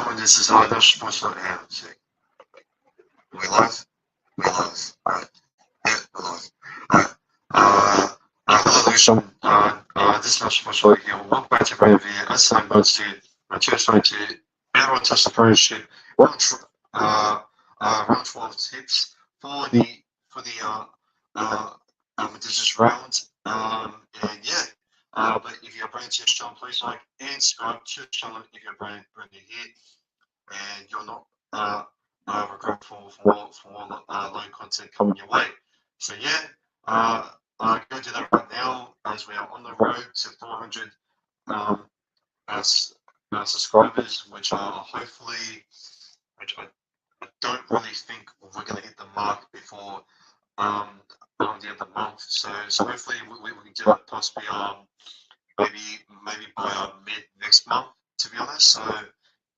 someone this is either supposed to see. We live? We live. Alright. Yeah, we live. Alright. Hello, Lucian. This is Rush Bush here. Welcome back to Brave here. As I'm about to Tuesday to NRL Telstra Premiership round 12 tips for the this round. And yeah. But if you're brand new to this channel, please like and subscribe to the channel if you're brand new here and you're not regretful for low content coming your way. So yeah, I'm going to do that right now as we are on the road to 400 subscribers, which are hopefully, which I don't really think we're going to hit the mark before the end of the month. So hopefully we can do that possibly maybe by mid next month, to be honest. So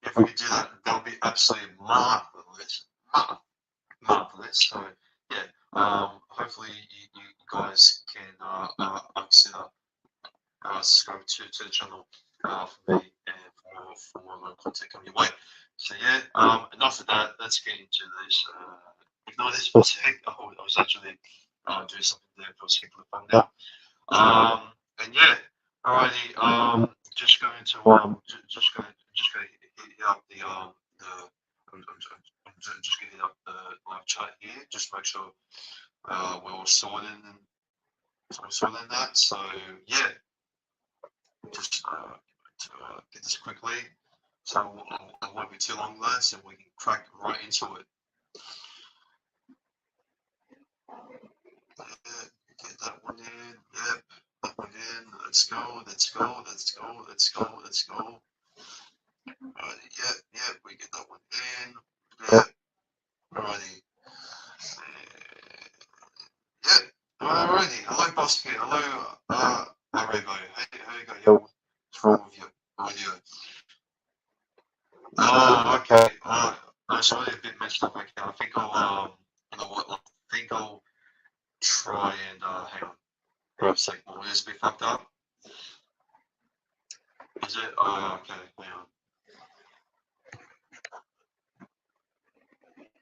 if we could do that, that would be absolutely marvelous. Marvelous. So yeah, hopefully you guys can consider subscribe to the channel for me and for more content coming your way. So yeah, enough of that. Let's get into this. Ignore this for a sec. I was actually doing something there for a sec for the phone now. And yeah, alrighty. Just going to just going to hit up the I'm just going to hit up the live chat here. Just make sure we're all sorted and that. So yeah, just to get this quickly. So I won't be too long there, so we can crack right into it. Get that one in. Yep, that one in. Let's go. Yep, we get that one in. Yep. Alrighty. Yep. Alrighty. Hello, Boss Kid. Hello, Arabo. How you go? Yo, what's wrong with your audio? Oh, okay. I'm sorry, a bit messed up. Okay, I think I'll, you know what? I think I'll try and hang on. Grab a sec. Will this be fucked up? Is it? Oh, okay. Hang on.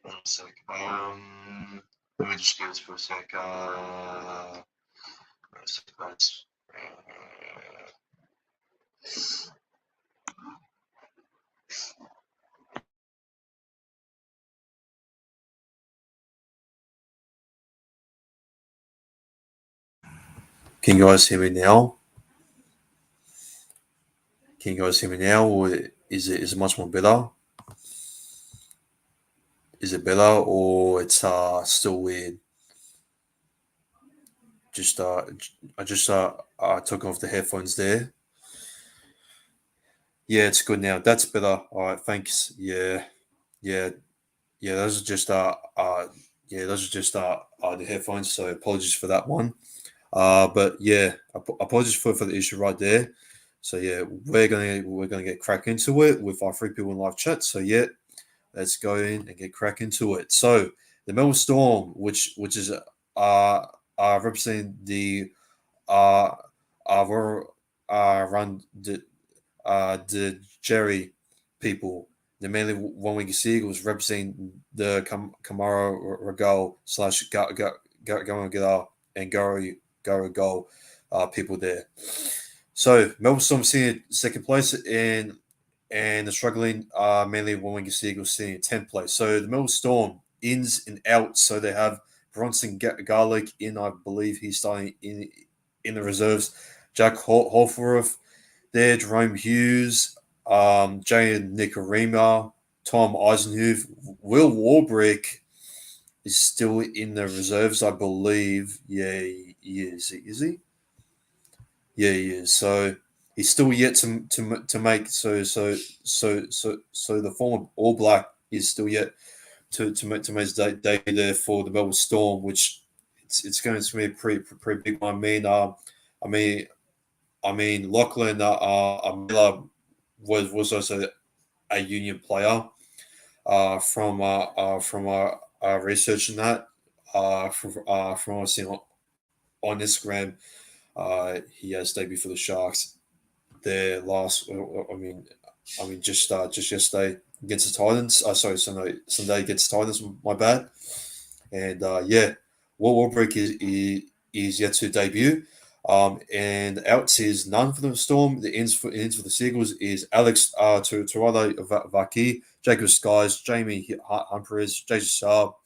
One sec. Let me just do this for a sec. That's. Can you guys hear me now? Can you guys hear me now, or is it much more better? Is it better, or it's still weird? Just I just took off the headphones there. Yeah, it's good now. That's better. All right, thanks. Yeah. Those are just the headphones. So apologies for that one. But yeah, apologies for the issue right there. So yeah, we're gonna get crack into it with our 3 people in live chat. So yeah, let's go in and get crack into it. So the Melbourne Storm, which is representing the run the Jerry people. The mainly one week Seagulls representing the Kamara Regal / Go and Go people there. So Melbourne Storm sitting second place and the struggling mainly one week Seagulls sitting in 10th place. So the Melbourne Storm ins and outs. So they have Bronson Garlick in, I believe he's starting in the reserves. Jack Holforth there, Jerome Hughes, Jay Nicarima, Tom Eisenhuth, Will Warbrick is still in the reserves, I believe. Yeah, he is. Is he? Yeah, he is. So he's still yet to make. So the former All Black is still yet to make his day there for the Melbourne Storm, which it's going to be a pretty big one. I mean, Lachlan Miller was also a union player from researching that from what I've seen on Instagram. He has debuted for the Sharks there last. I mean, just yesterday against the Titans. Sorry, Sunday against the Titans. My bad. And Warbrick is yet to debut. And outs is none for the Storm. The ends for the Seagulls is Alex Toronto Vaki, Jacob Skies, Jamie Humphries, Jason Sharp,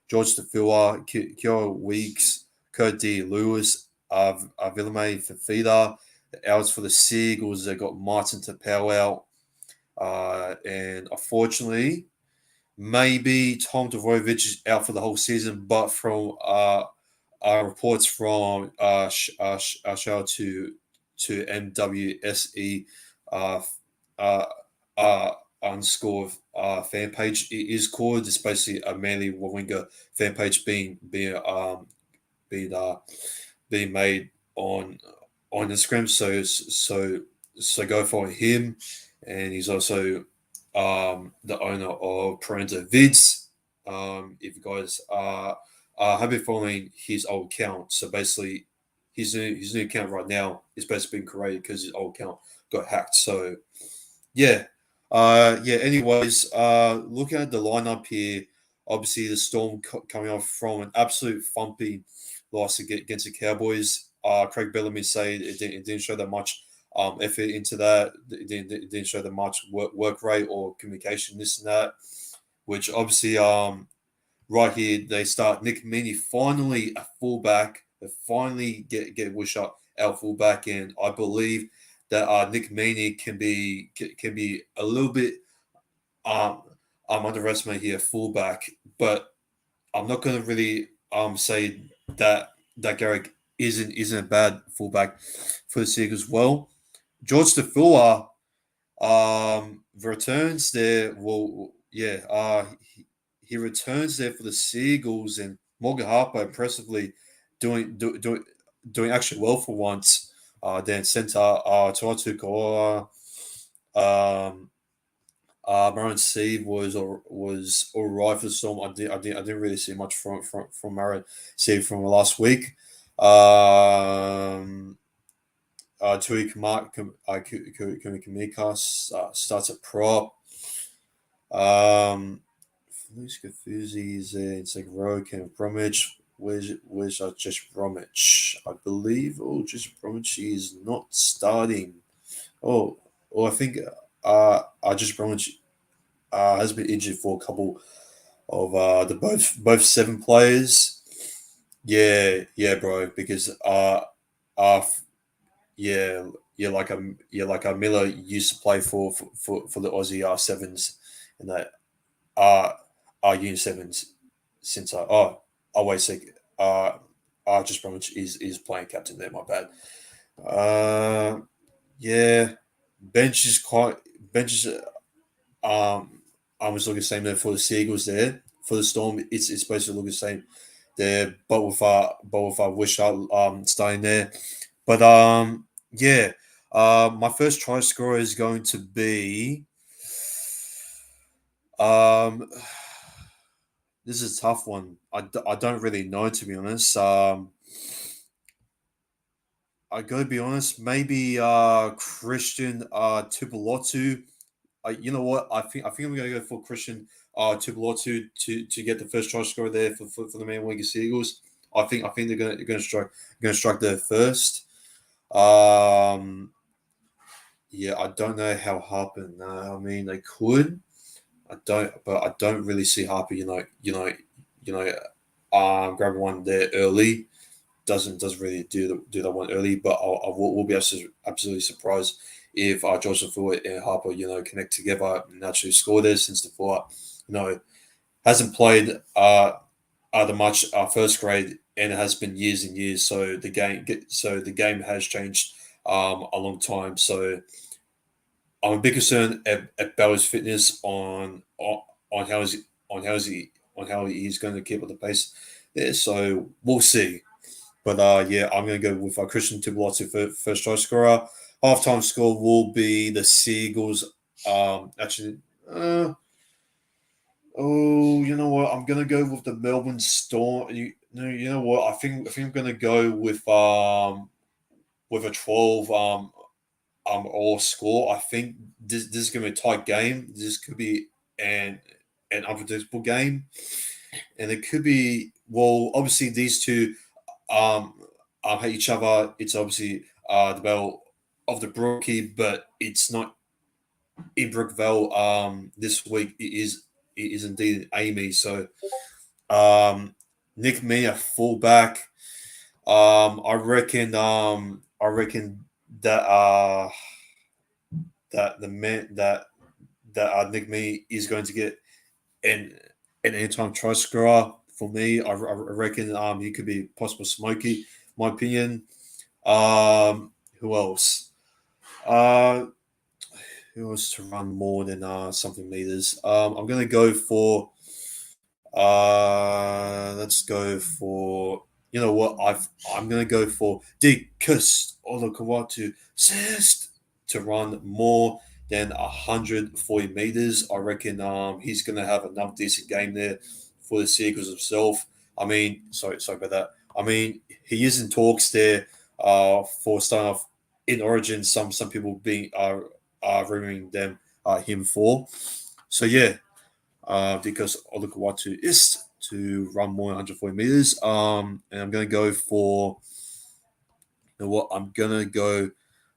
George Tafua, Kira Weeks, Kurt D. Lewis, Villame Fafida. The outs for the Seagulls, they got Martin Tapau out. And unfortunately, maybe Tom Dvorovich is out for the whole season, but from reports from shout out to MWSE uh, uh, uh, underscore fan page. It is called. It's basically a Manly Warwinger fan page being being made on Instagram. So go follow him, and he's also the owner of Parenta Vids. If you guys have been following his old account, so basically his new account right now is basically being created because his old account got hacked. So yeah, yeah. Anyways, looking at the lineup here, obviously the Storm coming off from an absolute thumping loss against the Cowboys. Craig Bellamy said it didn't show that much effort into that. It didn't show that much work rate or communication, this and that. Which obviously, right here they start Nick Meaney finally a fullback. They finally get Wishart out fullback, and I believe that Nick Meaney can be a little bit um underestimated here fullback, but I'm not going to really say that Garrick isn't a bad fullback for the Seagulls as well. George Tafua returns there. Well, yeah, he returns there for the Seagulls, and Morgan Harper impressively doing do, do, doing actually well for once. Then center Toronto Koa, um, Maron Seed was all right for the Storm. I didn't really see much from Maron Seed from last week. Tui Kamika starts at prop. Felice Gafuzi is in second row. Ken Bromwich. Where's Jess Bromwich? I believe. Oh, Jess Bromwich is not starting. I think Jess Bromwich has been injured for a couple of the both seven players. Yeah, bro. Because uh, yeah, like a Miller used to play for the Aussie R7s and that R Uni sevens since I wait a sec. Just Bromwich is playing captain there. My bad. Yeah, bench is quite bench is I was looking the same there for the Seagulls there. For the Storm, it's supposed to look the same there, but with Wishart starting there. But yeah. My first try scorer is going to be um this is a tough one. I don't really know, to be honest. I gotta be honest, maybe Christian Tupelotu. You know what? I think I'm gonna go for Christian Tupelotu to get the first try scorer there for the Man Wigan Seagulls. I think they're gonna strike there first. Um, yeah, I don't know how Harper. No, I mean they could. But I don't really see Harper. You know, grabbing one there early doesn't really do that one early. But will be absolutely surprised if Joseph Ford and Harper connect together and actually score there, since the four hasn't played the much first grade, and it has been years and years. So the game has changed a long time. So I'm a bit concerned at Bell's fitness on how is on how he's going to keep up the pace there. So we'll see. But yeah, I'm going to go with Christian Tibolazzi for first try scorer. Halftime score will be the Seagulls. Actually, you know what? I'm going to go with the Melbourne Storm. You know what? I think I'm going to go with a 12. all score. I think this is going to be a tight game. This could be an unpredictable game, and it could be, well, obviously these two um hate each other. It's obviously the battle of the Brookie, but it's not in Brookville. This week it is indeed Amy. So Nick Mee a fullback. I reckon that that the man that Nick Mee is going to get an anytime try scorer. For me, I reckon he could be possible smoky. My opinion. Who else? Uh, who else to run more than something meters? I'm gonna go for. Let's go for. You know what? I'm gonna go for Dikus Olakawatu to run more than 140 meters. I reckon he's gonna have another decent game there for the Seagulls himself. I mean, sorry about that. I mean, he is in talks there for starting off in Origin. Some people being are rumoring him for. So yeah, because Olukawatu is to run more than 140 meters. And I'm going to go for, you know what? I'm going to go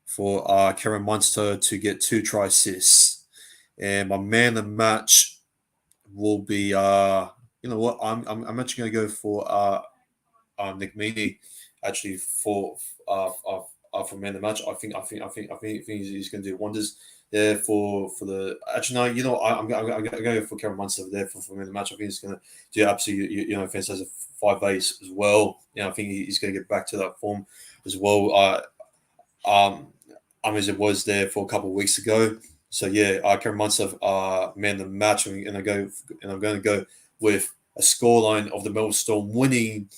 for Karen Munster to get 2 try assists. And my man of the match will be, you know what? I'm actually going to go for Nick Meaney actually for man of the match. I think he's going to do wonders there for the. Actually, no, you know, I'm going to go for Karen Munster there for man of the match. I think he's going to do absolutely, fantastic 5 base as well. I think he's going to get back to that form as well. As it was there for a couple of weeks ago. So yeah, Karen Munster, man of the match, and I'm going to go with a scoreline of the Melbourne Storm winning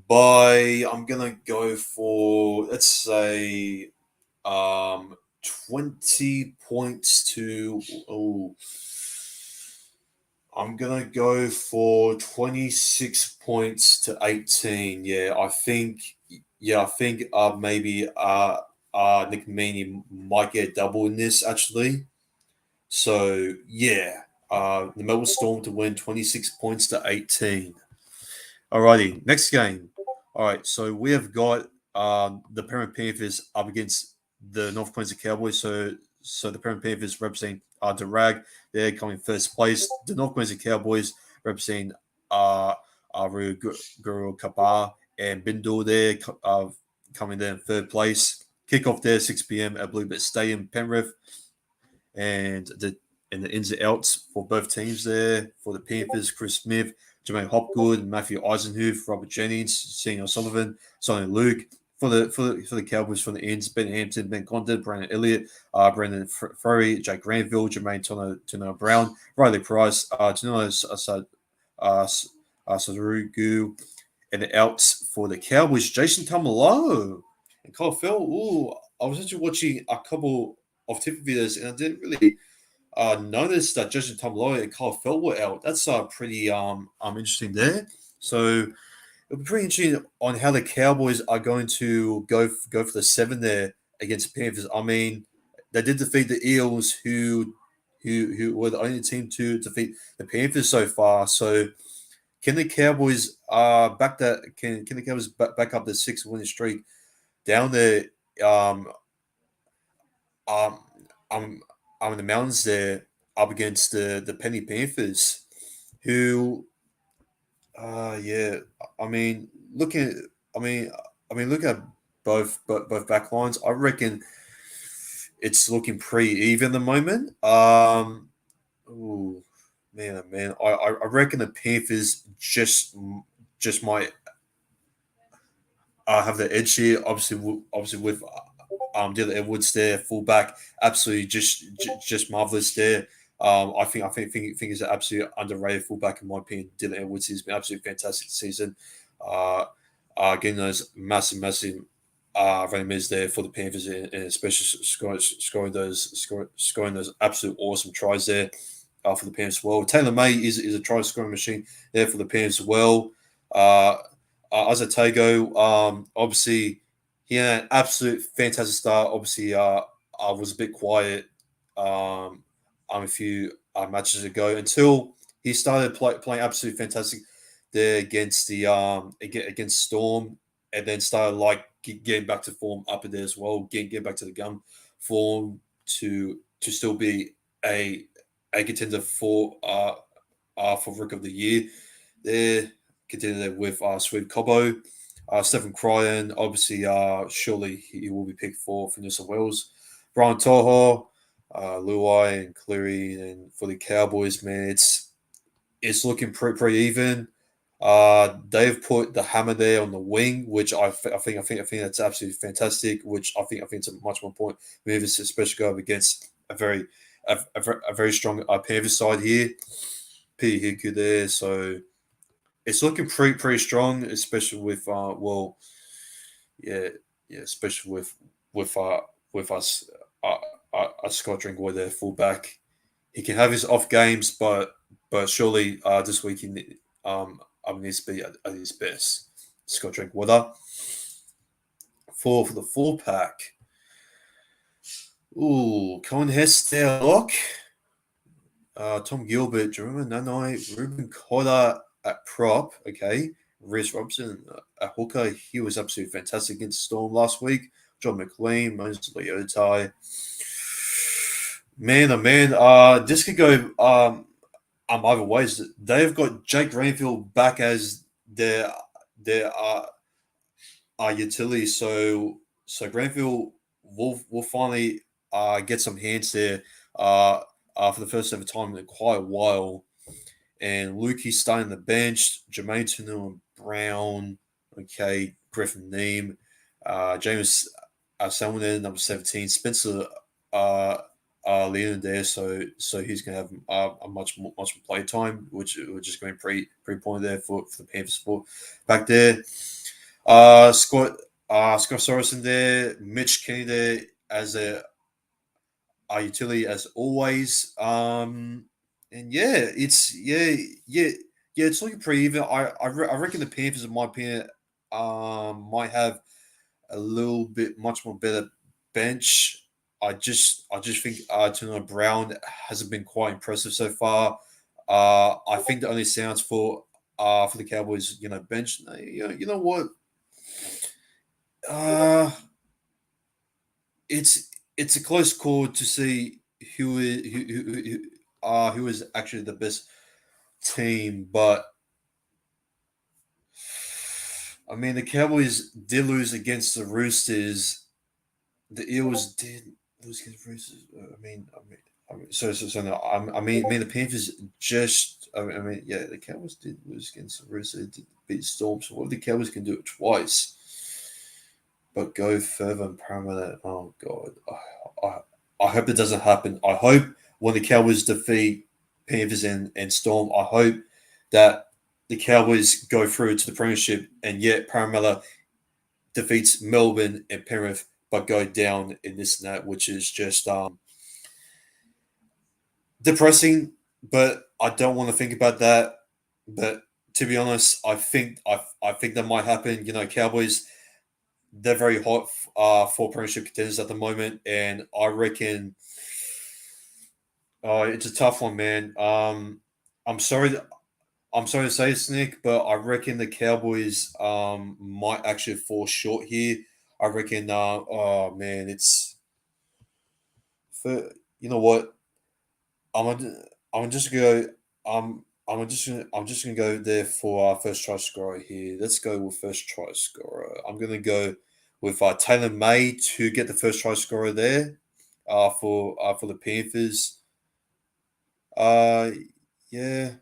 by, I'm gonna go for, let's say 20 points to, I'm gonna go for 26 points to 18. I think maybe Nick Meaney might get a double in this actually. So yeah, the Melbourne Storm to win 26 points to 18. Alrighty, next game. All right, so we have got the Penrith Panthers up against the North Queensland Cowboys. So the Penrith Panthers represent Durag. They're coming first place. The North Queensland Cowboys represent Guru Kabar and Bindor there coming there in third place. Kickoff there 6 p.m. at Bluebird Stadium, Penrith, and the ins and outs for both teams there. For the Panthers, Chris Smith, Jermaine Hopgood, Matthew Eisenhuth, Robert Jennings, Senior Sullivan, Sonny Luke. For the Cowboys, from the ends, Ben Hampton, Ben Condon, Brandon Elliott, Brendan Furry, Jake Granville, Jermaine Tono Brown, Riley Price, Tanoa Sarugu, and the outs for the Cowboys, Jason Tamalo and Kyle Fell. Ooh, I was actually watching a couple of tip videos and I didn't really noticed that Jason Tamalo and Kyle Felt were out. That's pretty interesting there. So it'll be pretty interesting on how the Cowboys are going to go for the 7 there against the Panthers. I mean, they did defeat the Eels, who were the only team to defeat the Panthers so far. So can the Cowboys back that? Can the Cowboys back up the 6 winning streak down there? In the mountains there, up against the Penny Panthers, who, yeah, I mean, look at both back lines. I reckon it's looking pretty even at the moment. Oh man, I reckon the Panthers just might have the edge here. Obviously with Dylan Edwards there, fullback, absolutely just marvelous there. I think he's an absolutely underrated fullback in my opinion. Dylan Edwards has been absolutely fantastic this season. Getting those massive running mids there for the Panthers, and especially scoring those absolute awesome tries there for the Panthers as well. Taylor May is a try scoring machine there for the Panthers as well. Azatago, obviously, he had an absolute fantastic start. Obviously, was a bit quiet a few matches ago until he started playing absolutely fantastic there against the against Storm, and then started like getting back to form up in there as well, getting back to the gun form to still be a a contender for Rook of the Year. There, contender with Sweet Cobo, Stephen Cryan. Obviously, surely he will be picked for New South Wales. Brian Toho, Luai and Cleary, and for the Cowboys, man, it's looking pretty even. They've put the hammer there on the wing, which I think that's absolutely fantastic. Which I think it's a much more important move, especially go up against a very strong Panthers side here. Peter Hiku there, so it's looking pretty strong, especially with yeah, especially with with us Scott Drinkwater there fullback. He can have his off games, but surely this week needs to be at his best. Scott Drinkwater for the full pack. Ooh, Cohen Hess there, lock. Tom Gilbert, Jerome Nanai, Ruben Cotter at prop. Okay, Rhys Robson at hooker. He was absolutely fantastic against Storm last week. John McLean, Moses Leotai. Man, oh man, this could go either ways. They've got Jake Granville back as their utility. So Granville will finally get some hands there for the first ever time in quite a while. And Lukey's starting the bench. Jermaine Tunu and Brown. Okay, Griffin Neem. James Salmon number 17. Spencer Leonard there, so he's going to have a much more play time, which is going pretty point there for the Panthers support back there. Scott Sorensen there, Mitch Kenny there as a utility as always. And it's it's looking pretty even. I reckon the Panthers, in my opinion, might have a little bit much more better bench. I just think Tuna Brown hasn't been quite impressive so far. I think the only sounds for the Cowboys, bench. You know what? It's a close call to see who is actually the best team, but I mean the Cowboys did lose against the Roosters. The Eels did lose against the Roosters. So no. I mean the Panthers just. Yeah, the Cowboys did lose against the Roosters. They did beat Storm. So what if the Cowboys can do it twice? But go further and Parramatta. Oh God, I hope it doesn't happen. I hope when the Cowboys defeat Panthers and Storm, I hope that the Cowboys go through to the Premiership, and yet Parramatta defeats Melbourne and Penrith, but go down in this and that, which is just depressing. But I don't want to think about that. But to be honest, I think that might happen. Cowboys, they're very hot for Premiership contenders at the moment, and I reckon it's a tough one, man. I'm sorry to say this, Nick, but I reckon the Cowboys might actually fall short here. I reckon. Oh man, it's for you know what? I'm just gonna go. I'm just gonna go there for our first try scorer here. Let's go with first try scorer. I'm gonna go with Taylor May to get the first try scorer there. For the Panthers. Yeah.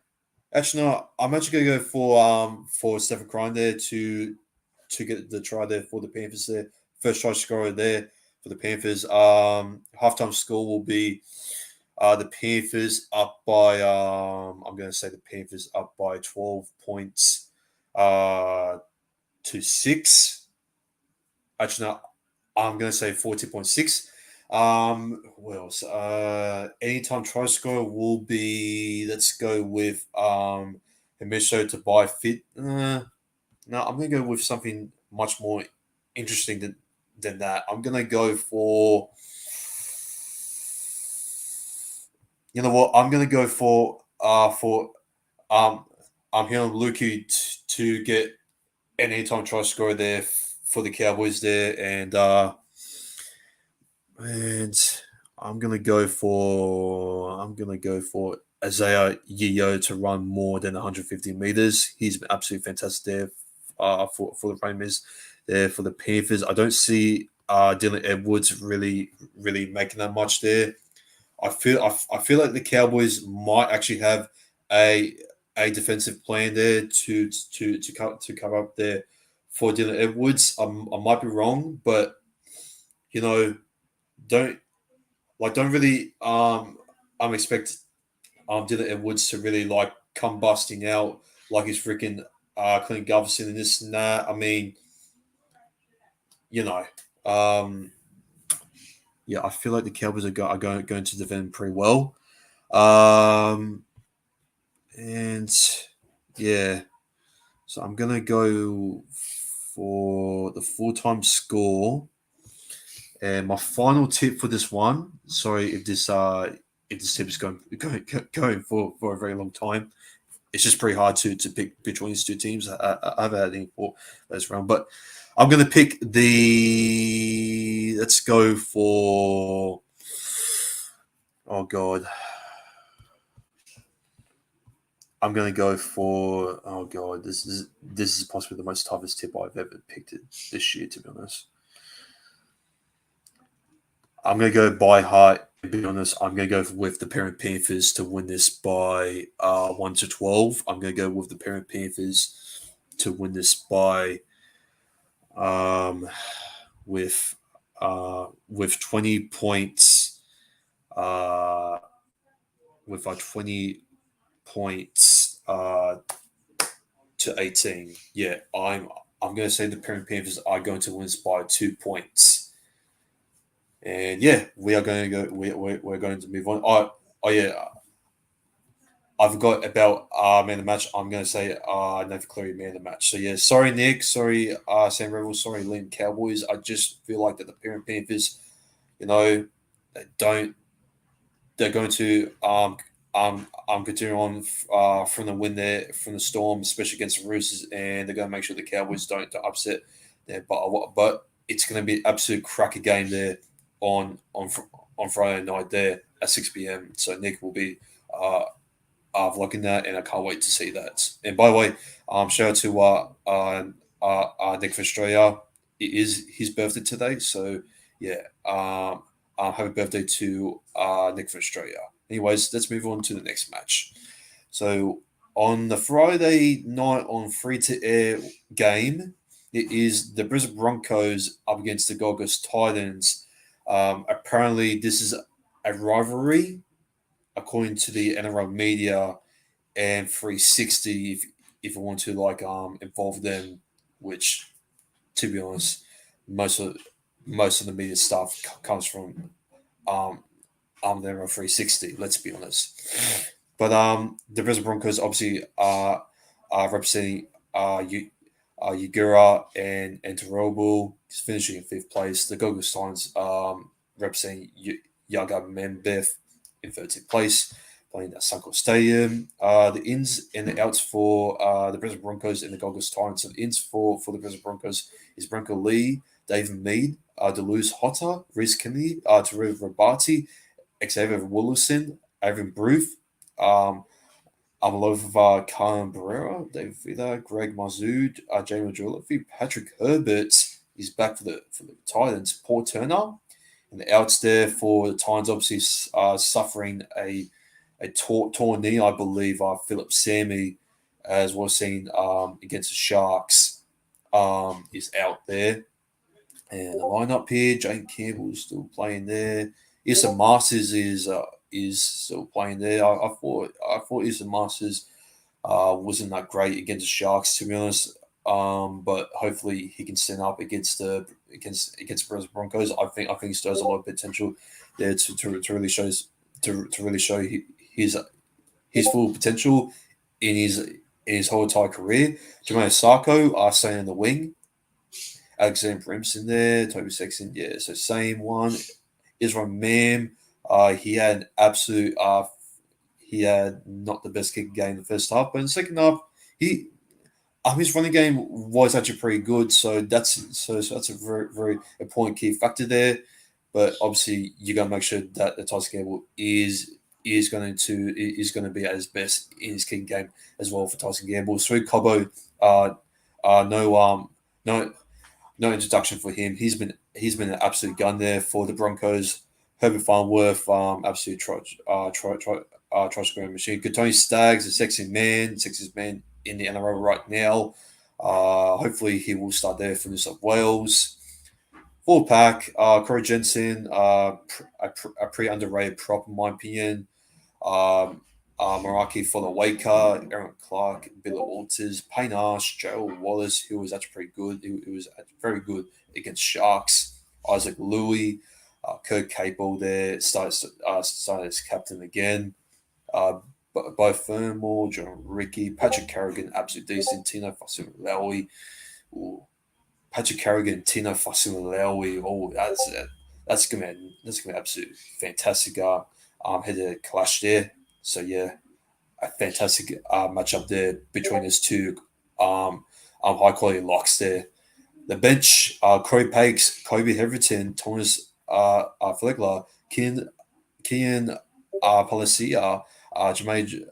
Actually, no. I'm actually gonna go for Stephen Cryan there to get the try there for the Panthers there. First try scorer there for the Panthers. Halftime score will be the Panthers up by I'm going to say the Panthers up by 12 points to 6. Actually, no, I'm going to say 40.6. What else? Anytime try score will be, let's go with Hamisho to buy fit. No, I'm going to go with something much more interesting than that. I'm going to go for You know what? I'm gonna go for um I'm here on Luki to get an anytime try scorer there for the Cowboys there, and I'm gonna go for Isaiah Yeo to run more than 150 meters. He's been absolutely fantastic there for the Premiers. There for the Panthers, I don't see Dylan Edwards really making that much there. I feel like the Cowboys might actually have a defensive plan there to cover up there for Dylan Edwards. I might be wrong, but you know, don't don't really expect Dylan Edwards to really like come busting out like he's freaking Clint Gutherson and this and that. I mean, you know, um, yeah, I feel like the Cowboys are going to defend pretty well. Um, and yeah, so I'm gonna go for the full time score. And my final tip for this one. Sorry if this tip is going for a very long time. It's just pretty hard to pick between these two teams. I haven't had any for this round, but I'm gonna pick the. Let's go for. Oh God. I'm gonna go for. Oh God, this is possibly the most toughest tip I've ever picked it this year. To be honest, I'm gonna go by heart. To be honest, I'm gonna go with the Parent Panthers to win this by 1-12. I'm gonna go with the Parent Panthers to win this by um with 20 points uh with 20 points to 18. Yeah, I'm going to say the Parent Panthers are going to win by 2 points. And yeah, we are going to go. We're going to move on. Oh yeah, I forgot about man of the match. I'm going to say Nathan Cleary man of the match. So yeah, sorry Nick, sorry Sam Rebels, sorry Liam Cowboys. I just feel like that the Parent Panthers, you know, they don't. They're going to continue on from the win there from the Storm, especially against the Roosters, and they're going to make sure the Cowboys don't upset there. But it's going to be an absolute cracker game there on Friday night there at 6 p.m. So Nick will be vlogging that, and I can't wait to see that. And by the way, shout out to Nick from Australia. It is his birthday today, so yeah. Happy birthday to Nick from Australia. Anyways, let's move on to the next match. So on the Friday night on free to air game, it is the Brisbane Broncos up against the Gold Coast Titans. Apparently, this is a rivalry, according to the NRL media and 360. If you want to involve them, which to be honest, most of the media stuff comes from um there on 360. Let's be honest. But the Brisbane Broncos obviously are representing Ugura and Tarobu, finishing in fifth place. The Gold Coast Titans representing Yaga Membeth in 13th place, playing at Suncorp Stadium. The ins and the outs for the Brisbane Broncos and the Gold Coast Titans. So the ins for the Brisbane Broncos is Bronco Lee, David Mead, Deleuze Hotter, Reese Kennedy, Taru Rabati, Xavier Willison, Avon Bruce, Amalova Khan Barrera, David Vida, Greg Mazood, Jamie Jolliffe, Patrick Herbert is back for the Titans. Paul Turner, and the outs there for the Titans, obviously suffering a torn knee, I believe. Philip Sammy, as was seen against the Sharks, is out there. And the lineup here, Jane Campbell is still playing there. Issa Masters is still playing there. I thought Issa Masters wasn't that great against the Sharks, to be honest. But hopefully he can stand up against the Brisbane Broncos. I think he still has a lot of potential there to really really show his full potential in his whole entire career. Jermaine Sarko staying in the wing. Alexander Brimson there, Toby Sexton, yeah, so same one. Israel Mam, he had an absolute he had not the best kick game in the first half, but in the second half, he his running game was actually pretty good. So that's a very very important key factor there. But obviously, you got to make sure that the Tyson Gamble is going to be at his best in his kicking game as well for Tyson Gamble. Sweet Cobo, uh, no no introduction for him. He's been an absolute gun there for the Broncos. Herbert Farnworth, absolute try scoring machine. Good Tony Staggs, the sexiest man in the NRL right now. Hopefully he will start there for New South Wales. Full pack, Corey Jensen, a pretty underrated prop in my opinion. Um, Maraki Waker, Aaron Clark, Billy Walters, Payne Arsh, Gerald Wallace, who was actually pretty good. He was very good against Sharks. Isaac Louis, Kurt Capel there, started as captain again. Bo Fermor, John Ricky, Patrick Carrigan, absolute decent. Tino Fasulewi, Patrick Carrigan, Tino Fasulewi. Oh, that's gonna be absolute fantastic. Head to clash there. So yeah, a fantastic matchup there between these two high quality locks there. The bench, Corey Pakes, Kobe Heverton, Thomas Flegler, Kian Palacia, Jermaine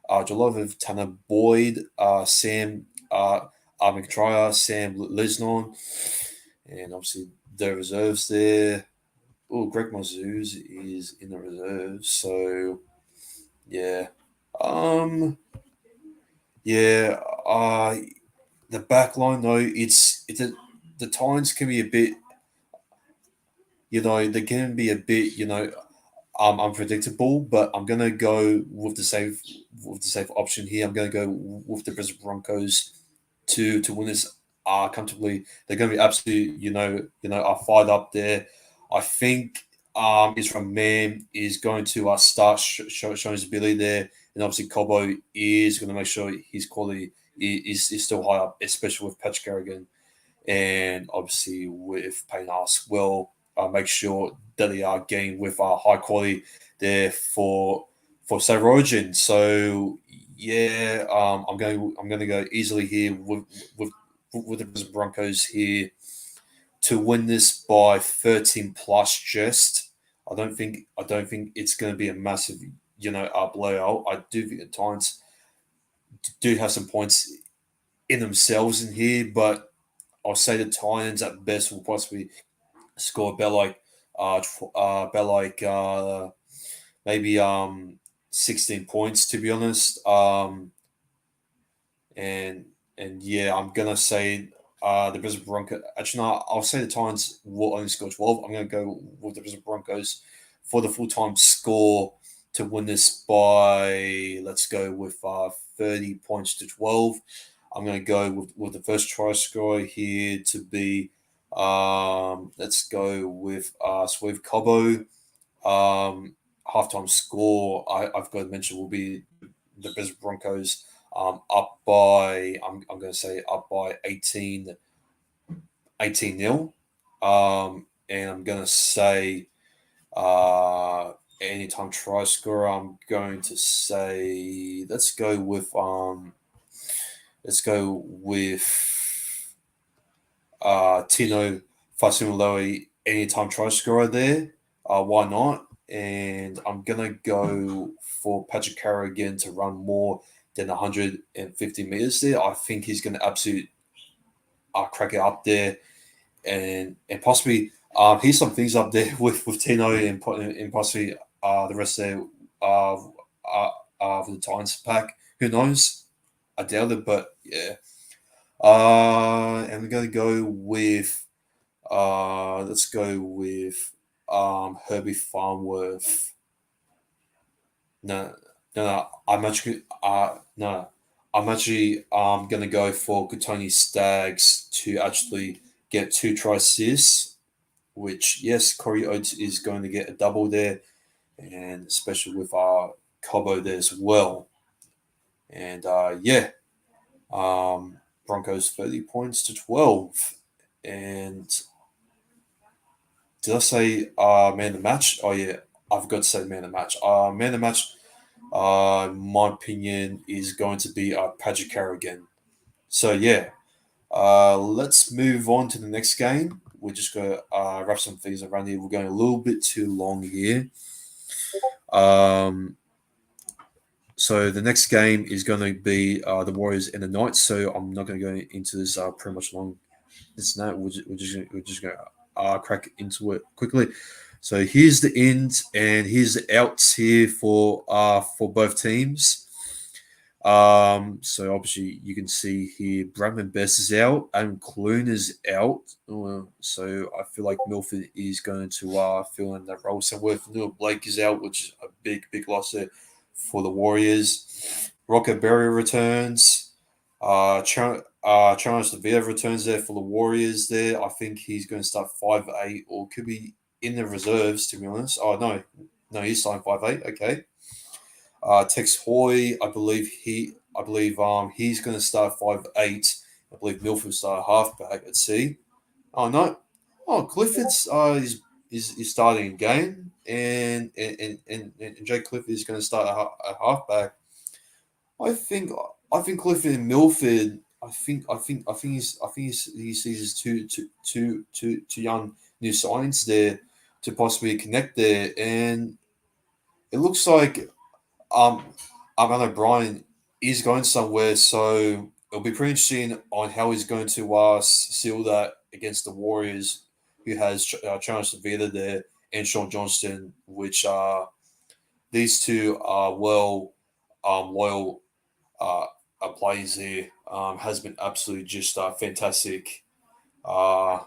Jolov, Tanner Boyd, Sam McTryer, Sam Lisnon, and obviously the reserves there. Oh, Greg Mazouz is in the reserves, so yeah. Um, yeah, the back line though, the Titans can be a bit, they can be a bit, unpredictable. But I'm gonna go with the safe option here. I'm gonna go with the Brisbane Broncos to win this comfortably. They're gonna be absolutely, are fired up there. I think Israel Man is going to start showing his ability there, and obviously Cobo is going to make sure his quality is still high up, especially with Patrick Carrigan and obviously with Payne Haas. Well, make sure that they are getting with high quality there for State of Origin. So yeah, I'm going to go easily here with the Broncos here to win this by 13 plus. Just I don't think it's going to be a massive blowout. I do think the Titans do have some points in themselves in here, but I'll say the Titans at best will possibly score about like maybe 16 points, to be honest. And yeah, I'm gonna say the Brisbane Broncos. Actually, no, I'll say the Titans will only score 12. I'm gonna go with the Brisbane Broncos for the full time score to win this by, let's go with 30 points to 12. I'm going to go with the first try scorer here to be, let's go with Sweeve Cobo. Halftime score, I've got to mention, will be the Brisbane Broncos up by, I'm going to say up by 18 nil. And I'm going to say anytime try scorer, I'm going to say, let's go with Tino Fasimiloi anytime try scorer there. Why not? And I'm gonna go for Patrick Carrigan to run more than 150 meters there. I think he's gonna absolutely crack it up there, and possibly here's some things up there with Tino and possibly the rest of the Titans pack. Who knows? I doubt it, but yeah. And we're going to go with, let's go with Herbie Farnworth. No, no, I'm actually, no, I'm actually going to go for Tony Staggs to actually get 2 try assists, which, yes, Corey Oates is going to get a double there, and especially with Cobo there as well. And yeah, Broncos 30 points to 12. And did I say man of the match? Oh yeah, I forgot to say man of the match. Man of the match, in my opinion, is going to be Patrick Carrigan. So yeah, let's move on to the next game. We're just gonna wrap some things around here. We're going a little bit too long here. Um, so the next game is going to be the Warriors and the Knights. So I'm not going to go into this pretty much long. It's not. We're just going to crack into it quickly. So here's the ins and here's the outs here for both teams. So obviously you can see here Bradman Best is out and Clune is out. So I feel like Milford is going to fill in that role somewhere. Fanua Blake is out, which is a big loss there for the Warriors. Rocket Berry returns. Charles DeVito returns there for the Warriors there. I think he's going to start 5-8 or could be in the reserves, to be honest. Oh, no, he's starting 5-8. Okay. Tex Hoy, I believe he's going to start 5-8. I believe Milford start halfback. Let's see. Oh no, Clifford's is starting a game, and Jake Clifford is going to start a halfback. I think Clifford and Milford. He sees his two young new signings there to possibly connect there, and it looks like Alan O'Brien is going somewhere, so it'll be pretty interesting on how he's going to seal that against the Warriors, who has Charles Savita there and Sean Johnston, which these two are loyal players here. Has been absolutely just fantastic. I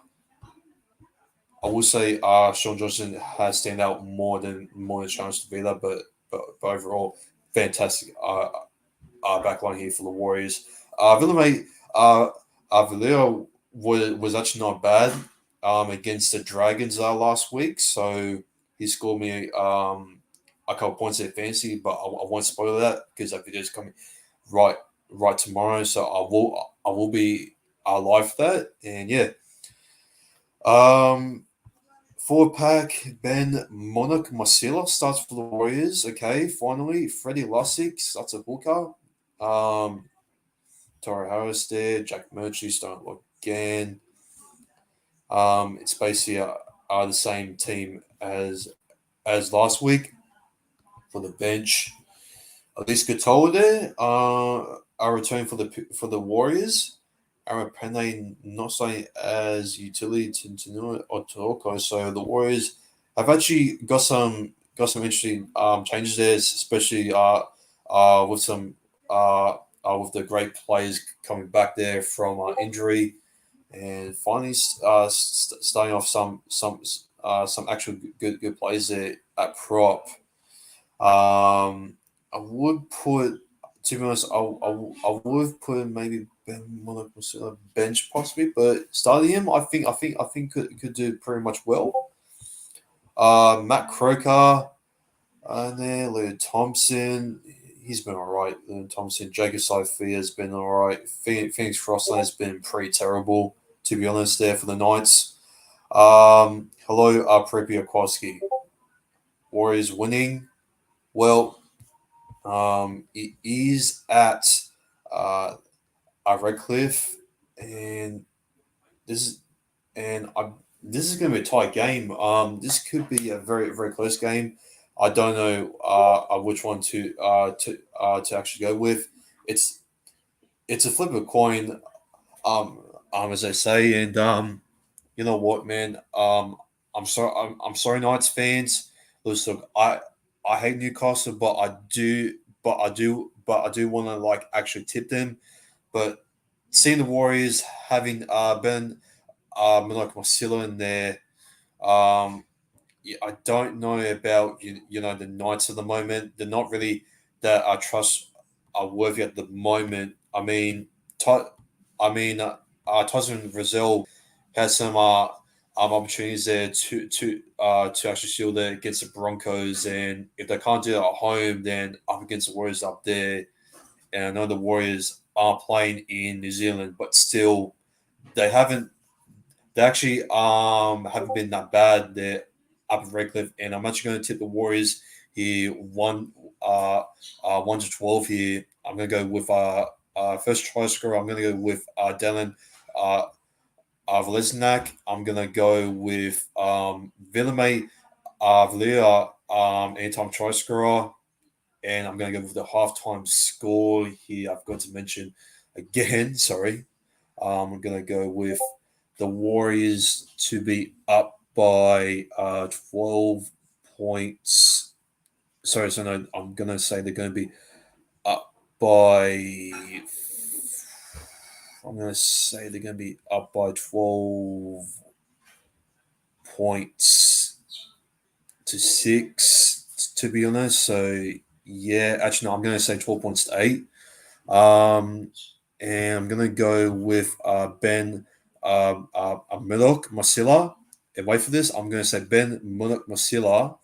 will say Sean Johnston has stand out more than Charles Savita, but overall fantastic backline here for the Warriors. Villamay Valero was actually not bad against the Dragons last week, so he scored me a couple points at fantasy, but I won't spoil that because that video is coming right tomorrow, so I will be live for that, and yeah. Forward pack, Ben Monarch Marcella starts for the Warriors. Okay, finally, Freddie Lussick starts a hooker. Tara Harris there, Jack Murchie starting again. It's basically the same team as last week for the bench. At least Katoa there. A return for the Warriors. Arapene not saying as utility to or Toko. So the Warriors have actually got some interesting changes there, especially with some with the great players coming back there from injury, and finally starting off some actual good players there at prop. I would put, to be honest, I would have put maybe Ben Monacosilla bench possibly, but starting him, I think could do pretty much well. Matt Croker, and then Leonard Thompson, he's been all right. Leonard Thompson, Jacob Sophia has been all right. Phoenix Frostland has been pretty terrible, to be honest, there for the Knights. Hello, Prepiakowski. Warriors winning. Well, it is at Redcliffe, and this is this is going to be a tight game. This could be a very close game. I don't know which one to actually go with. It's a flip of a coin, as they say, and you know what, man. I'm sorry, Knights fans. Listen, I hate Newcastle, but I do want to like actually tip them. But seeing the Warriors having Ben Minoc Marcelo in there, um, yeah, I don't know about the Knights at the moment. They're not really that I trust are worthy at the moment. I mean, Tasman Brazil has some opportunities there to actually seal there against the Broncos, and if they can't do that at home, then up against the Warriors up there. And I know the Warriors are playing in New Zealand, but still, they haven't. They actually haven't been that bad. They're up at Redcliffe, and I'm actually going to tip the Warriors here 1 to 12 here. I'm going to go with first try scorer. I'm going to go with Dylan Veliznak. I'm going to go with Villamay Valia, anytime try scorer. And I'm going to go with the halftime score here. I've got to mention again, sorry. I'm going to go with the Warriors to be up by 12 points. Sorry, so no, I'm going to say they're going to be up by. I'm going to say they're going to be up by 12 points to 6, to be honest. So, yeah, actually, no, I'm going to say 12 points to 8. And I'm going to go with Ben Milok Masila. And wait for this. I'm going to say Ben Milok Masila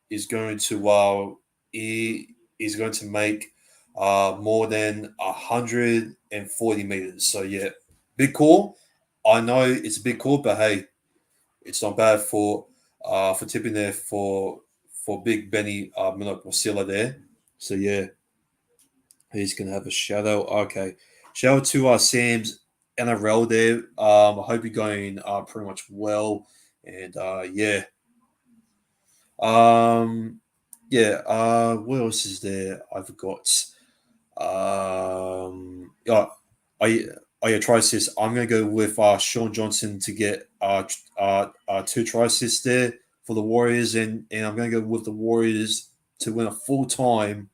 is going to he is going to make more than 140 meters. So yeah, big call. I know it's a big call, but hey, it's not bad for tipping there for big Benny Milok Masila there. So yeah, he's gonna have a shout out. Okay, shout out to Sam's NRL there. I hope you're going pretty much well, and yeah. Um, yeah. What else is there? I forgot. Yeah. I yeah, try assist. I'm gonna go with Sean Johnson to get 2 try assists there for the Warriors, and I'm gonna go with the Warriors to win a full time,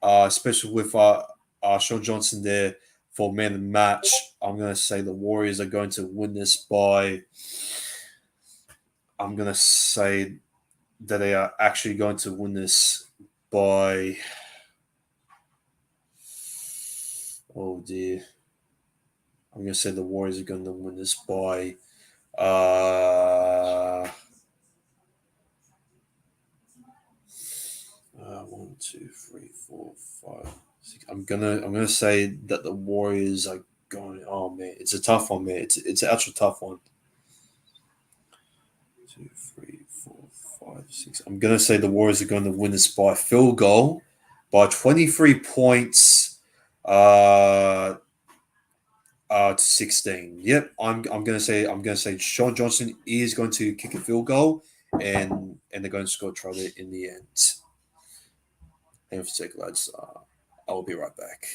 especially with Sean Johnson there for man of the match. I'm gonna say the Warriors are going to win this by. I'm gonna say that they are actually going to win this by. Oh dear. I'm going to say the Warriors are going to win this by. 1, 2, 3, 4, 5, 6. I'm gonna say that the Warriors are going. Oh man, it's a tough one, man. It's an actual tough one. 2, 3, 4, 5, 6. I'm gonna say the Warriors are going to win this by field goal by 23 points. To 16. Yep, I'm gonna say Sean Johnson is going to kick a field goal, and they're going to score a try there in the end. Hang on for a sec, lads. I'll be right back.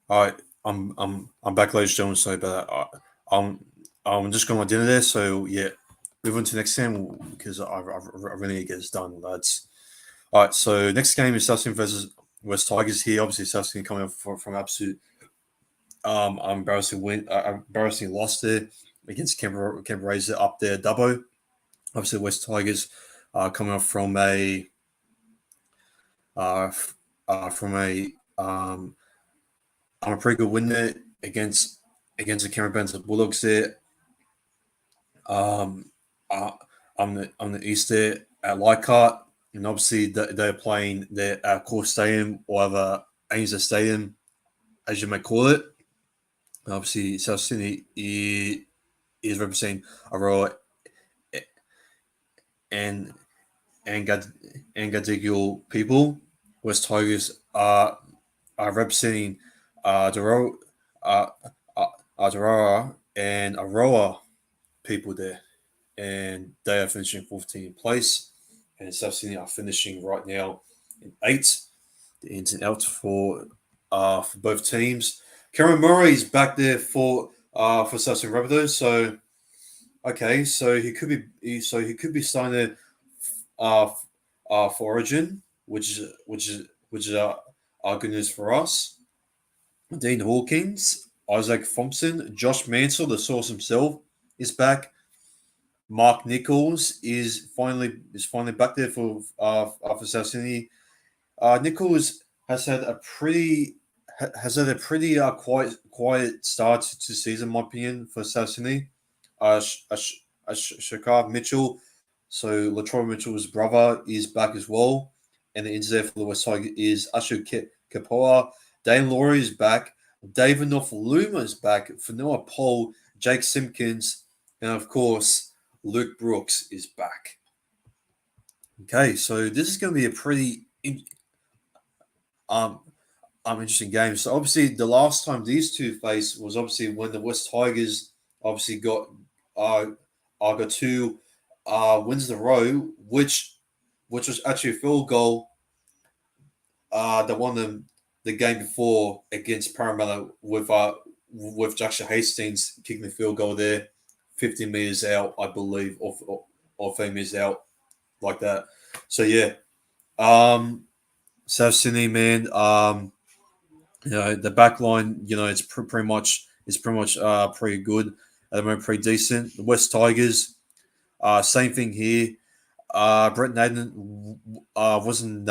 All right, I'm back, ladies and gentlemen. So, but I'm just going to dinner there. So yeah, move on to the next game because I really need to get this done, lads. All right, so next game is South versus West Tigers here. Obviously, South coming up from absolute embarrassing loss there against Canberra Rays up there, Dubbo. Obviously, West Tigers coming off uh, from a pretty good win there against the Canberra Bulldogs there. Um, uh, on the east there at Leichhardt, and obviously they're playing their core stadium or other Ainsworth Stadium, as you may call it. Obviously, South Sydney is representing Aroa and and Gad and Gadigal people. West Tigers are representing Daro, uh, Darara and Aroa people there, and they are finishing 14th place, and South Sydney are finishing right now in 8th. The ins and outs for both teams. Cameron Murray is back there for South Sydney Rabbitohs, so okay, so he could be starting there uh, for Origin, which is good news for us. Dean Hawkins, Isaac Thompson, Josh Mansell, the source himself, is back. Mark Nichols is finally back there for South Sydney. Nichols has had a pretty quiet start to season, in my opinion, for South Sydney. Shakar Mitchell, so Latroy Mitchell's brother, is back as well, and the ins there for the West Side is Ashu Kapoa. Dane Laurie is back. David Nofaluma is back. Fanua Paul, Jake Simpkins, and of course Luke Brooks is back. Okay, so this is going to be a pretty um interesting game. So obviously the last time these two faced was obviously when the West Tigers obviously got two wins in a row, which was actually a field goal that won them the game before against Parramatta with Joshua Hastings kicking the field goal there, 50 meters out, I believe, or 30 meters out like that. So yeah, South Sydney, man. The back line, it's pretty much pretty good at the moment, pretty decent. The West Tigers, same thing here. Brett Naden wasn't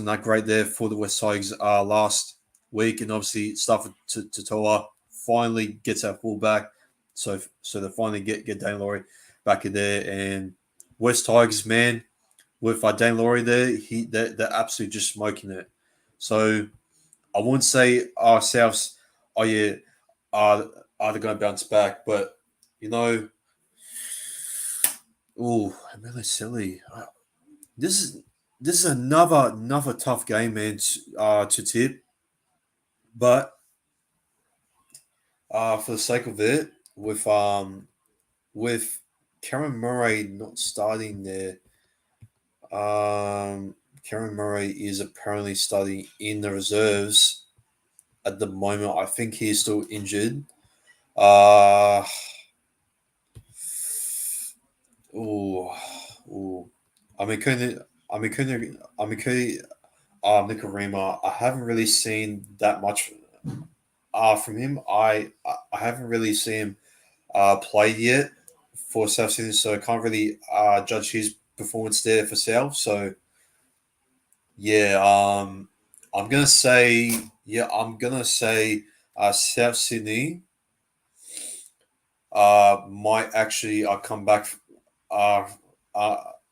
that great there for the West Tigers last week, and obviously Stafford Toa finally gets that fullback, so they finally get Dane Laurie back in there, and West Tigers, man, with Dane Laurie there, they're absolutely just smoking it. So I wouldn't say Souths, oh yeah, are are they going to bounce back? But you know, oh, really silly. This is this is another tough game, man, to tip. But for the sake of it, with Cameron Murray not starting there, Cameron Murray is apparently starting in the reserves at the moment. I think he's still injured. Uh oh, oh. I mean, couldn't I mean, could Nicarima, I haven't really seen that much from him. I haven't really seen him played yet for South Sydney, so I can't really judge his performance there for South. So yeah, I'm gonna say South Sydney might actually come back uh,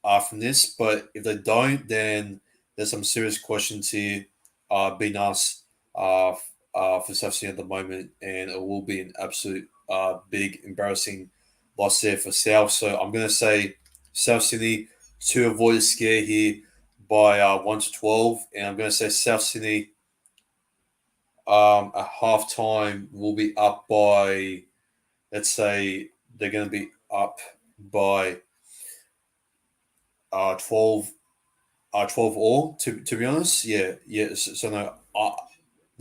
uh, from this, but if they don't, then there's some serious questions here being asked for South Sydney at the moment, and it will be an absolute big embarrassing loss there for South. So I'm going to say South Sydney to avoid a scare here by 1-12, and I'm going to say South Sydney at halftime will be up by, let's say they're going to be up by 12 all, to be honest. Yeah. So no,